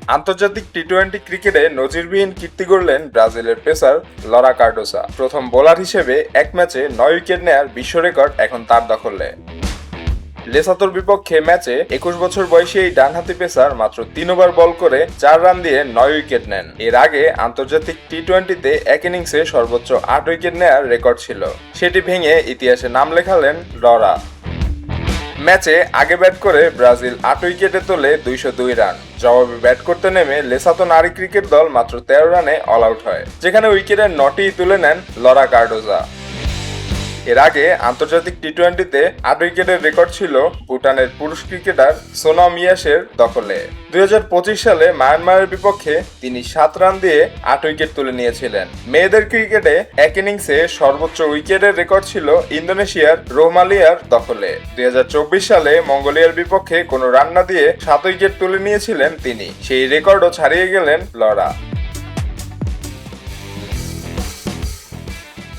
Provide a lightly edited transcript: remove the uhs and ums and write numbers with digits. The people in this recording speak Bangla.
আন্তর্জাতিক টি-20 ক্রিকেটে নজিরবিহীন কীর্তি গড়লেন ব্রাজিলের পেসার লরা কার্ডোসা। প্রথম বোলার হিসেবে এক ম্যাচে 9 উইকেট নেয়ার বিশ্ব রেকর্ড এখন তার দখলে। লেসোথোর বিপক্ষে ম্যাচে 21 বছর বয়সী এই ডানহাতি পেসার মাত্র 3 ওভার বল করে 4 রান দিয়ে 9 উইকেট নেন। এর আগে আন্তর্জাতিক টি-20তে এক ইনিংসে সর্বোচ্চ 8 উইকেট নেয়ার রেকর্ড ছিল, সেটি ভেঙে ইতিহাসে নাম লেখালেন লরা। ম্যাচে আগে ব্যাট করে ব্রাজিল 8 উইকেটে তোলে 202 রান। জবাবে ব্যাট করতে নেমে লেসোথো নারী ক্রিকেট দল মাত্র 13 রানে অল আউট হয়, যেখানে উইকেটের 9টি তুলে নেন লরা কার্ডোসা। এর আগে আন্তর্জাতিক টি-20তে 8 উইকেটের রেকর্ড ছিল ভুটানের পুরুষ ক্রিকেটার সোনম ইয়াসের দখলে। 2025 সালে মায়ানমারের বিপক্ষে তিনি 7 রান দিয়ে 8 উইকেট তুলে নিয়েছিলেন। মেয়েদের ক্রিকেটে এক ইনিংসে সর্বোচ্চ উইকেটের রেকর্ড ছিল ইন্দোনেশিয়ার রোহমালিয়ার দখলে। 2024 সালে মঙ্গোলিয়ার বিপক্ষে কোনো রান না দিয়ে 7 উইকেট তুলে নিয়েছিলেন তিনি। সেই রেকর্ডও ছাড়িয়ে গেলেন লরা।